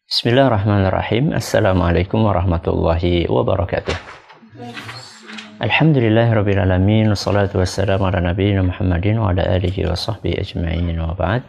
Bismillahirrahmanirrahim. Assalamualaikum warahmatullahi wabarakatuh. Alhamdulillahirabbil alamin, wassalatu wassalamu ala nabiyina Muhammadin wa ala alihi wa sahbihi ajma'in, wa ba'd.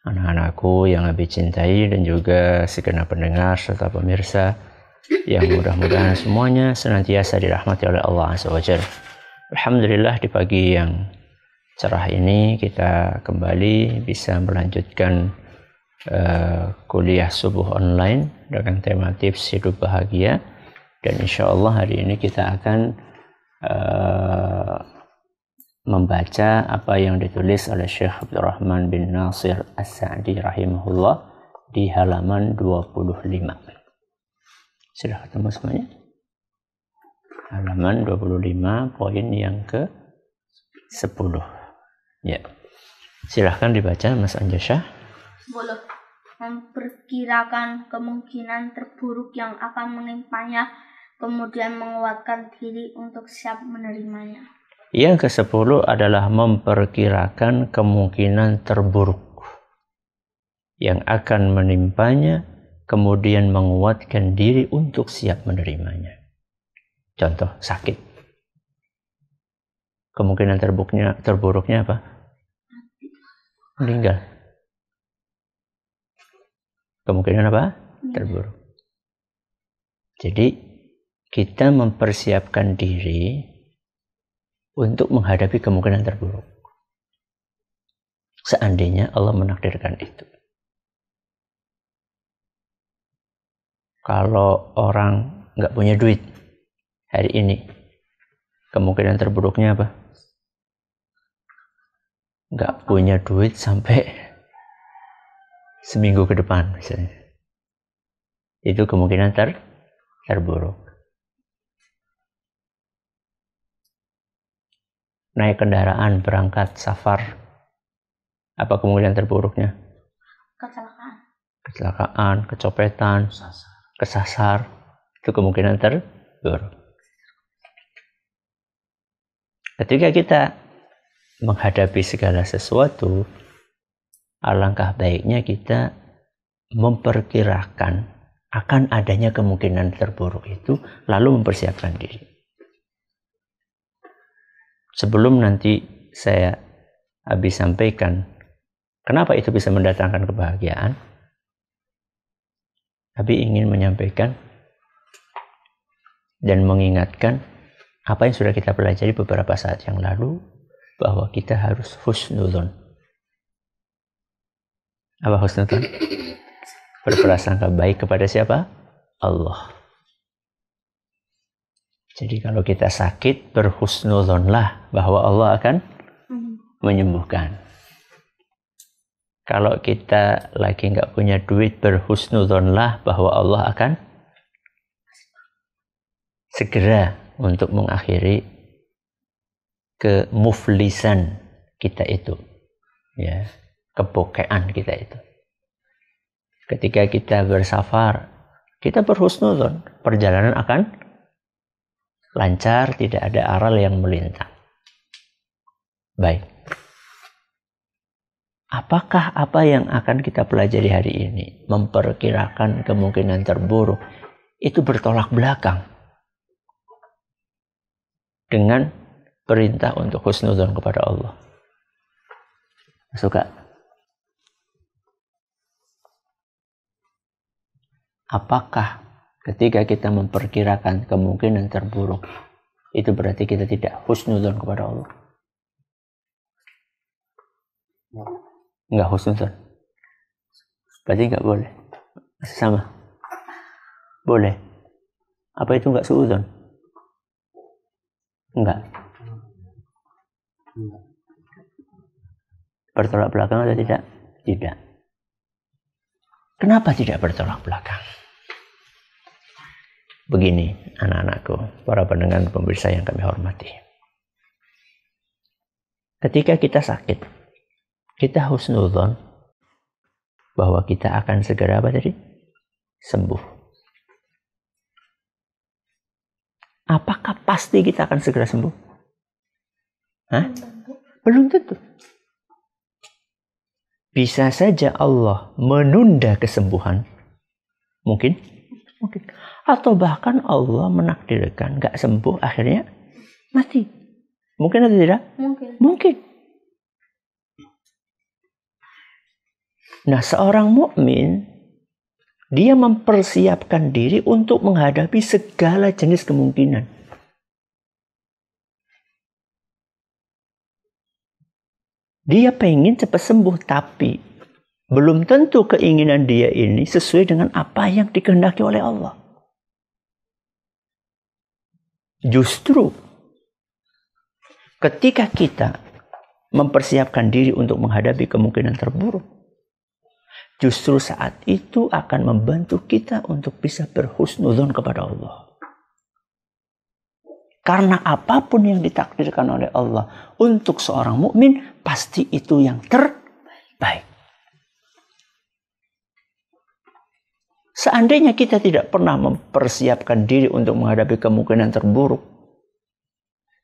Anak-anakku yang Abi cintai dan juga segenap pendengar serta pemirsa yang mudah-mudahan semuanya senantiasa dirahmati oleh Allah Azza wa Jalla. Alhamdulillah, di pagi yang cerah ini kita kembali bisa melanjutkan kuliah subuh online dengan tema tips hidup bahagia, dan insya Allah hari ini kita akan membaca apa yang ditulis oleh Syekh Abdurrahman bin Nasir As-Sa'di rahimahullah di halaman 25. Sudah ketemu semuanya? Halaman 25, poin yang ke 10. Ya, silahkan dibaca Mas Anjasya. Boleh. Memperkirakan kemungkinan terburuk yang akan menimpanya, kemudian menguatkan diri untuk siap menerimanya. Yang ke-10 adalah memperkirakan kemungkinan terburuk yang akan menimpanya, kemudian menguatkan diri untuk siap menerimanya. Contoh, sakit. Kemungkinan terburuknya apa? Meninggal. Kemungkinan apa? Terburuk. Jadi kita mempersiapkan diri untuk menghadapi kemungkinan terburuk. Seandainya Allah menakdirkan itu. Kalau orang nggak punya duit hari ini, kemungkinan terburuknya apa? Nggak punya duit sampai seminggu ke depan misalnya. Itu kemungkinan terburuk. Naik kendaraan berangkat safar, apa kemungkinan terburuknya? Kecelakaan, kecopetan, kesasar. Itu kemungkinan terburuk. Ketika kita menghadapi segala sesuatu, alangkah baiknya kita memperkirakan akan adanya kemungkinan terburuk itu, lalu mempersiapkan diri. Sebelum nanti saya habis sampaikan kenapa itu bisa mendatangkan kebahagiaan, Abi ingin menyampaikan dan mengingatkan apa yang sudah kita pelajari beberapa saat yang lalu, bahwa kita harus husnudzon. Apa husnudzon? Berprasangka baik kepada siapa? Allah. Jadi kalau kita sakit, berhusnudzonlah bahwa Allah akan menyembuhkan. Kalau kita lagi nggak punya duit, berhusnudzonlah bahwa Allah akan segera untuk mengakhiri kemuflisan kita itu, ya, kebokean kita itu. Ketika kita bersafar, kita berhusnudzon, perjalanan akan lancar, tidak ada aral yang melintang. Baik. Apakah apa yang akan kita pelajari hari ini, memperkirakan kemungkinan terburuk, itu bertolak belakang dengan perintah untuk husnudzon kepada Allah? Suka? Apakah ketika kita memperkirakan kemungkinan terburuk, itu berarti kita tidak husnudzon kepada Allah? Enggak husnudzon. Berarti enggak boleh. Sama. Boleh. Apa itu enggak suudzon? Enggak. Bertolak belakang atau tidak? Tidak. Kenapa tidak bertolak belakang? Begini, anak-anakku, para pendengar pemirsa yang kami hormati. Ketika kita sakit, kita husnudzon bahwa kita akan segera apa tadi? Sembuh. Apakah pasti kita akan segera sembuh? Hah? Belum tentu. Bisa saja Allah menunda kesembuhan Mungkin. Atau bahkan Allah menakdirkan nggak sembuh, akhirnya mati. Mungkin atau tidak? Mungkin. Nah, seorang mukmin dia mempersiapkan diri untuk menghadapi segala jenis kemungkinan. Dia pengen cepat sembuh, tapi belum tentu keinginan dia ini sesuai dengan apa yang dikehendaki oleh Allah. Justru ketika kita mempersiapkan diri untuk menghadapi kemungkinan terburuk, justru saat itu akan membantu kita untuk bisa berhusnudzon kepada Allah. Karena apapun yang ditakdirkan oleh Allah untuk seorang mukmin, pasti itu yang terbaik. Seandainya kita tidak pernah mempersiapkan diri untuk menghadapi kemungkinan terburuk,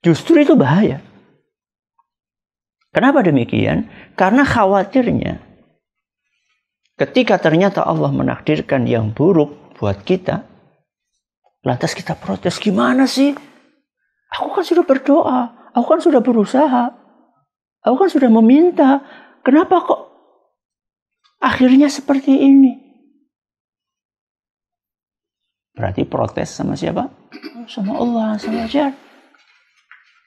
justru itu bahaya. Kenapa demikian? Karena khawatirnya ketika ternyata Allah menakdirkan yang buruk buat kita, lantas kita protes, gimana sih? Aku kan sudah berdoa, aku kan sudah berusaha, aku kan sudah meminta, kenapa kok akhirnya seperti ini? Berarti protes sama siapa? Sama Allah, sama Jar.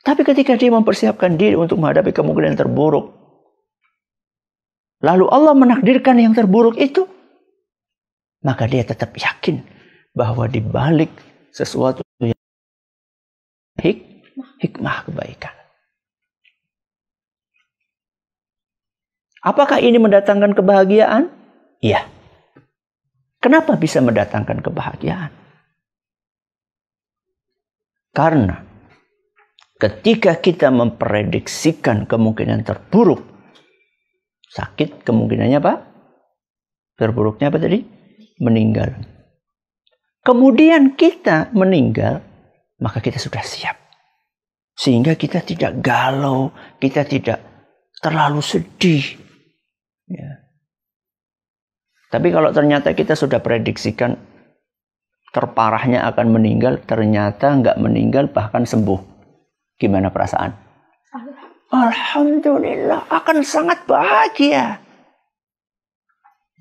Tapi ketika dia mempersiapkan diri untuk menghadapi kemungkinan terburuk, lalu Allah menakdirkan yang terburuk itu, maka dia tetap yakin bahwa di balik sesuatu yang hikmah kebaikan. Apakah ini mendatangkan kebahagiaan? Iya. Kenapa bisa mendatangkan kebahagiaan? Karena ketika kita memprediksikan kemungkinan terburuk, sakit kemungkinannya apa? Terburuknya apa tadi? Meninggal. Kemudian kita meninggal, maka kita sudah siap. Sehingga kita tidak galau, kita tidak terlalu sedih. Ya. Tapi kalau ternyata kita sudah prediksikan terparahnya akan meninggal, ternyata nggak meninggal bahkan sembuh. Gimana perasaan? Alhamdulillah, akan sangat bahagia.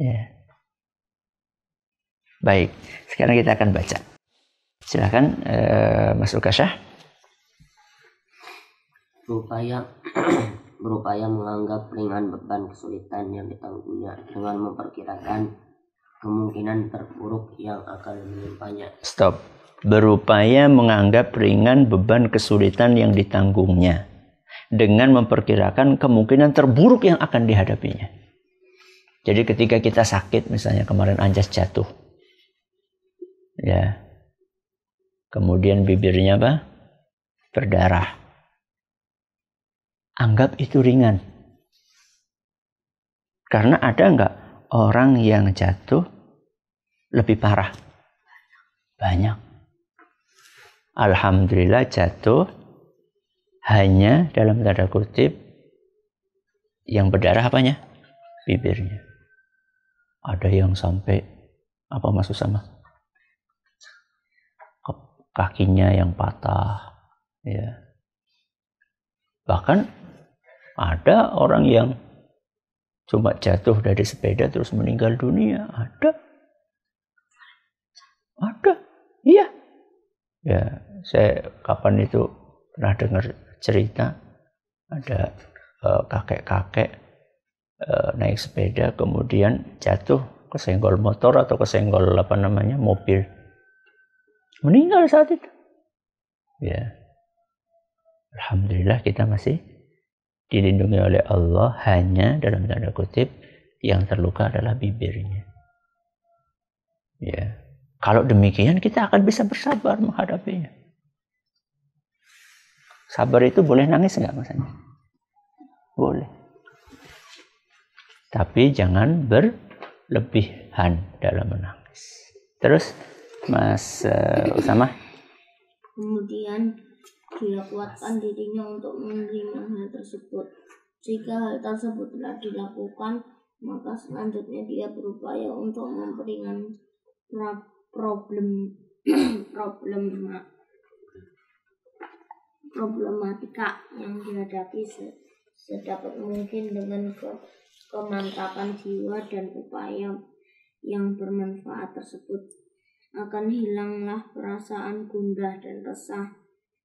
Ya. Baik, sekarang kita akan baca. Silakan Mas Ukasyah. Berupaya menganggap ringan beban kesulitan yang ditanggungnya dengan memperkirakan kemungkinan terburuk yang akan menimpanya. Stop. Berupaya menganggap ringan beban kesulitan yang ditanggungnya dengan memperkirakan kemungkinan terburuk yang akan dihadapinya. Jadi ketika kita sakit, misalnya kemarin Anjas jatuh, ya, kemudian bibirnya apa? Berdarah. Anggap itu ringan. Karena ada enggak orang yang jatuh lebih parah? Banyak. Alhamdulillah jatuh hanya dalam tanda kutip yang berdarah apanya? Bibirnya. Ada yang sampai apa maksud sama? Kakinya yang patah, ya. Bahkan ada orang yang cuma jatuh dari sepeda terus meninggal dunia. Ada. Iya. Ya, saya kapan itu pernah dengar cerita ada kakek-kakek naik sepeda kemudian jatuh kesenggol motor atau kesenggol mobil. Meninggal saat itu. Ya. Alhamdulillah kita masih dilindungi oleh Allah, hanya dalam tanda kutip yang terluka adalah bibirnya. Ya. Kalau demikian kita akan bisa bersabar menghadapinya. Sabar itu boleh nangis enggak maksudnya? Boleh. Tapi jangan berlebihan dalam menangis. Terus Mas Usama. Kemudian dia kuatkan dirinya untuk menerima hal tersebut. Jika hal tersebut telah dilakukan, maka selanjutnya dia berupaya untuk problematika yang dihadapi sedapat mungkin dengan kemantapan jiwa dan upaya yang bermanfaat tersebut. Akan hilanglah perasaan gundah dan resah,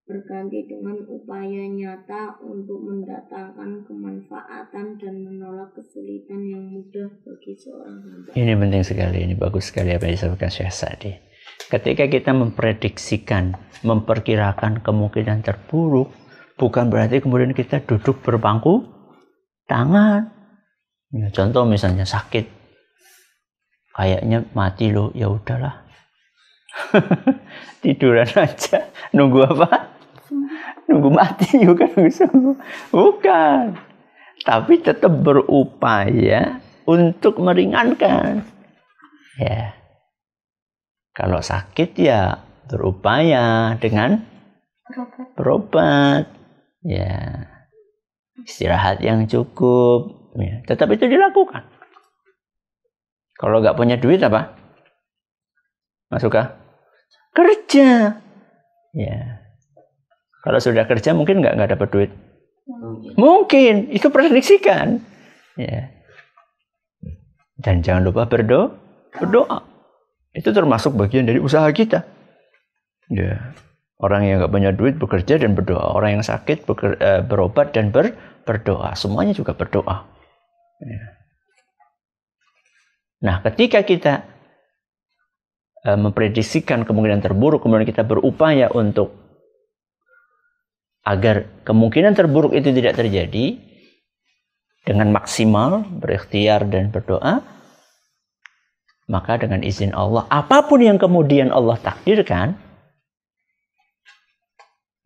berganti dengan upaya nyata untuk mendatangkan kemanfaatan dan menolak kesulitan yang mudah bagi seorang hamba. Ini penting sekali, ini bagus sekali apa yang disampaikan Syekh Sa'di. Ketika kita memprediksikan, memperkirakan kemungkinan terburuk, bukan berarti kemudian kita duduk berpangku tangan. Ya, contoh misalnya sakit, kayaknya mati loh, ya udahlah. Tiduran aja, nunggu apa? Nunggu mati, bukan nunggu sembuh. Bukan. Tapi tetap berupaya untuk meringankan. Ya. Kalau sakit ya berupaya dengan berobat. Ya. Istirahat yang cukup. Ya. Tetap itu dilakukan. Kalau nggak punya duit apa? Masuk kerja. Ya. Kalau sudah kerja mungkin nggak dapat duit. Mungkin. Itu prediksikan. Ya. Dan jangan lupa berdoa. Itu termasuk bagian dari usaha kita. Ya. Orang yang nggak punya duit bekerja dan berdoa. Orang yang sakit berobat dan berdoa. Semuanya juga berdoa. Ya. Nah, ketika kita memprediksikan kemungkinan terburuk, kemudian kita berupaya untuk agar kemungkinan terburuk itu tidak terjadi, dengan maksimal berikhtiar dan berdoa, maka dengan izin Allah, apapun yang kemudian Allah takdirkan,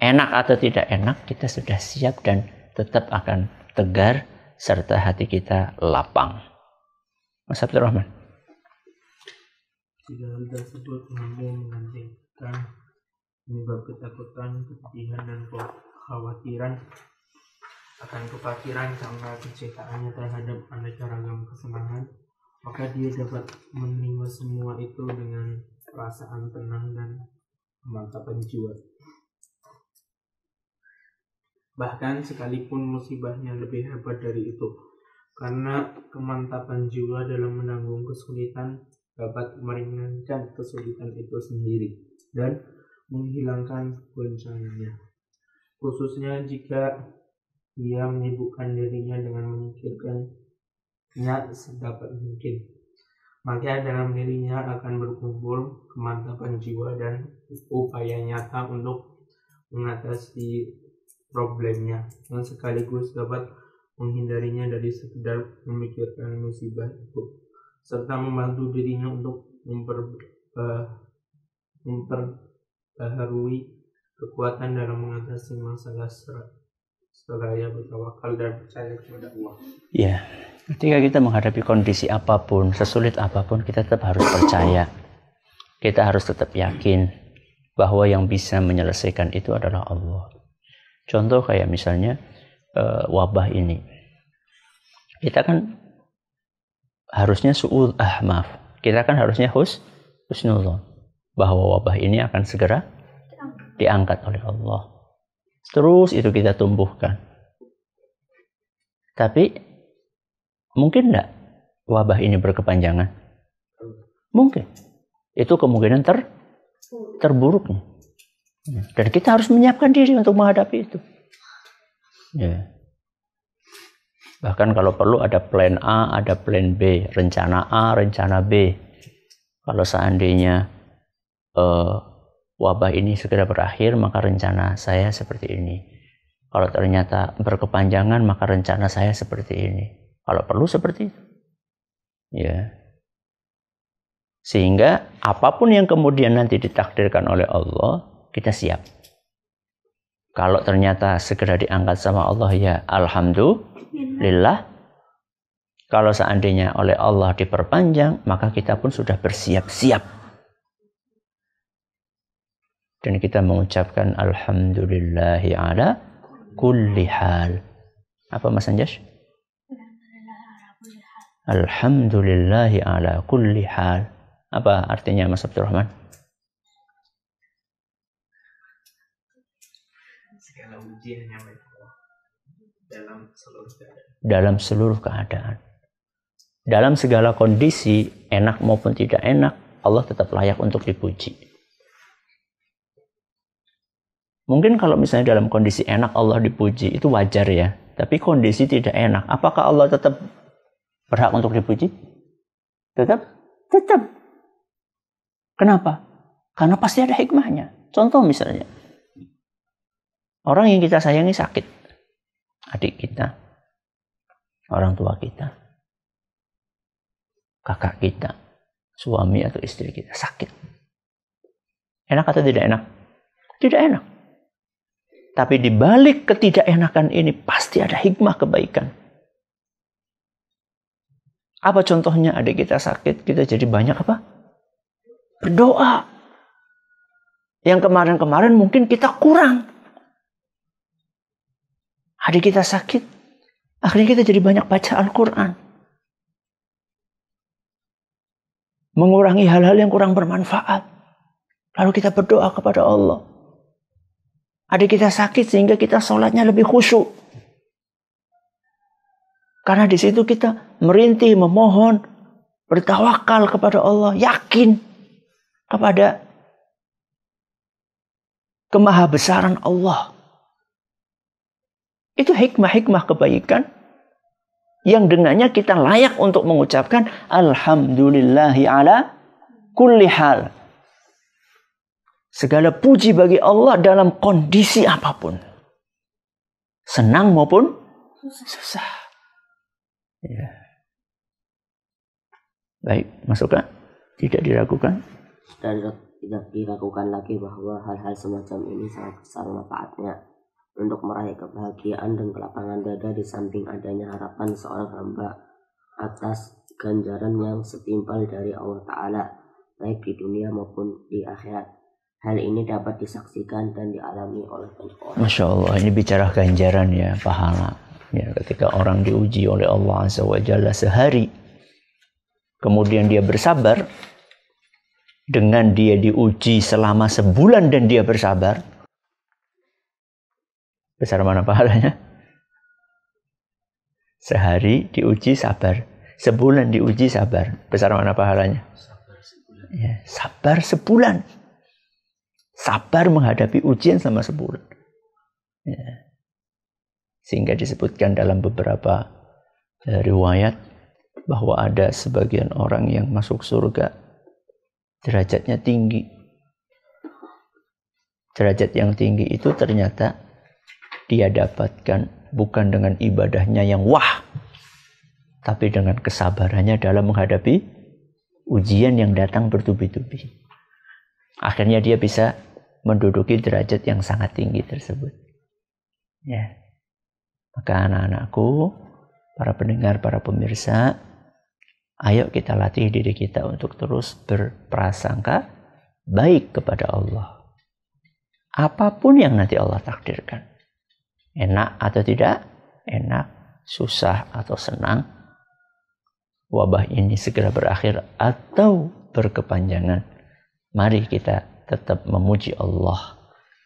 enak atau tidak enak, kita sudah siap dan tetap akan tegar serta hati kita lapang. Mas Abdurrahman. Jika hal tersebut mampu menggantikan penyebab ketakutan, kesedihan, dan kekhawatiran akan kepakiran karena kecintaannya terhadap aneka ragam kesenangan, maka dia dapat menerima semua itu dengan perasaan tenang dan kemantapan jiwa. Bahkan sekalipun musibahnya lebih hebat dari itu, karena kemantapan jiwa dalam menanggung kesulitan dapat meringankan kesulitan itu sendiri dan menghilangkan goncangannya. Khususnya jika dia menyibukkan dirinya dengan memikirkannya sedapat mungkin, maka dalam dirinya akan berkumpul kemantapan jiwa dan upaya nyata untuk mengatasi problemnya, yang sekaligus dapat menghindarinya dari sekedar memikirkan musibah itu, serta membantu dirinya untuk memperbaharui kekuatan dalam mengatasi masalah seraya bertawakal dan percaya kepada Allah. Ya, ketika kita menghadapi kondisi apapun, sesulit apapun, kita tetap harus percaya. Kita harus tetap yakin bahwa yang bisa menyelesaikan itu adalah Allah. Contoh kayak misalnya wabah ini. Kita kan harusnya kita kan harusnya husnuzon bahwa wabah ini akan segera diangkat oleh Allah. Terus itu kita tumbuhkan. Tapi mungkin enggak wabah ini berkepanjangan? Mungkin. Itu kemungkinan terburuknya. Dan kita harus menyiapkan diri untuk menghadapi itu. Ya. Bahkan kalau perlu ada plan A, ada plan B, rencana A, rencana B. Kalau seandainya wabah ini segera berakhir, maka rencana saya seperti ini. Kalau ternyata berkepanjangan, maka rencana saya seperti ini. Kalau perlu seperti itu. Ya. Sehingga apapun yang kemudian nanti ditakdirkan oleh Allah, kita siap. Kalau ternyata segera diangkat sama Allah, ya alhamdulillah. Kalau seandainya oleh Allah diperpanjang, maka kita pun sudah bersiap-siap. Dan kita mengucapkan alhamdulillahi ala kulli hal. Apa Mas Anjas? Alhamdulillahi ala kulli hal. Apa artinya Mas Abdurrahman? Segala ujian yang dalam seluruh keadaan. Dalam seluruh keadaan. Dalam segala kondisi, enak maupun tidak enak, Allah tetap layak untuk dipuji. Mungkin kalau misalnya dalam kondisi enak Allah dipuji, itu wajar ya. Tapi kondisi tidak enak, apakah Allah tetap berhak untuk dipuji? Tetap. Kenapa? Karena pasti ada hikmahnya. Contoh misalnya, orang yang kita sayangi sakit. Adik kita, orang tua kita, kakak kita, suami atau istri kita sakit. Enak atau tidak enak? Tidak enak. Tapi di balik ketidakenakan ini pasti ada hikmah kebaikan. Apa contohnya? Adik kita sakit, kita jadi banyak apa? Berdoa. Yang kemarin-kemarin mungkin kita kurang. Adik kita sakit, akhirnya kita jadi banyak baca Al-Quran. Mengurangi hal-hal yang kurang bermanfaat. Lalu kita berdoa kepada Allah. Adik kita sakit sehingga kita sholatnya lebih khusyuk. Karena di situ kita merintih, memohon, bertawakal kepada Allah, yakin kepada kemahabesaran Allah. Itu hikmah-hikmah kebaikan yang dengannya kita layak untuk mengucapkan alhamdulillahi ala kulli hal. Segala puji bagi Allah dalam kondisi apapun. Senang maupun susah. Ya. Baik, masukkan. Tidak diragukan. Dan tidak diragukan lagi bahwa hal-hal semacam ini sangat besar manfaatnya untuk meraih kebahagiaan dan kelapangan dada, di samping adanya harapan seorang hamba atas ganjaran yang setimpal dari Allah Ta'ala, baik di dunia maupun di akhirat. Hal ini dapat disaksikan dan dialami oleh banyak orang. Masya Allah, ini bicara ganjaran ya, pahala. Ya, ketika orang diuji oleh Allah Azza wa Jalla sehari, kemudian dia bersabar, dengan dia diuji selama sebulan dan dia bersabar, besar mana pahalanya? Sehari diuji sabar, sebulan diuji sabar, besar mana pahalanya? Sabar sebulan. Ya, sabar sebulan. Sabar menghadapi ujian selama sebulan. Ya. Sehingga disebutkan dalam beberapa riwayat bahwa ada sebagian orang yang masuk surga derajatnya tinggi. Derajat yang tinggi itu ternyata dia dapatkan bukan dengan ibadahnya yang wah, tapi dengan kesabarannya dalam menghadapi ujian yang datang bertubi-tubi. Akhirnya dia bisa menduduki derajat yang sangat tinggi tersebut. Ya. Maka anak-anakku, para pendengar, para pemirsa, ayo kita latih diri kita untuk terus berprasangka baik kepada Allah. Apapun yang nanti Allah takdirkan. Enak atau tidak enak, susah atau senang, wabah ini segera berakhir atau berkepanjangan, mari kita tetap memuji Allah.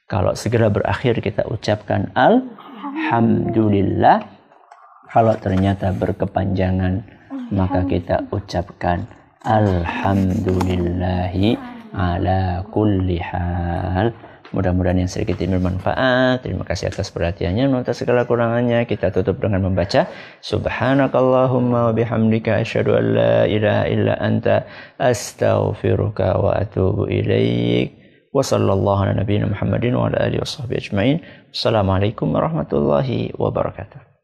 Kalau segera berakhir kita ucapkan alhamdulillah. Kalau ternyata berkepanjangan maka kita ucapkan alhamdulillahi ala kulli hal. Mudah-mudahan yang sedikit ini bermanfaat. Terima kasih atas perhatiannya. Atas segala kurangannya kita tutup dengan membaca subhanakallahumma wa bihamdika asyhadu an la ilaha illa anta astaghfiruka wa atubu ilaik. Wa sallallahu ala nabiyina Muhammadin wa ala alihi washabbihi ajmain. Assalamualaikum warahmatullahi wabarakatuh.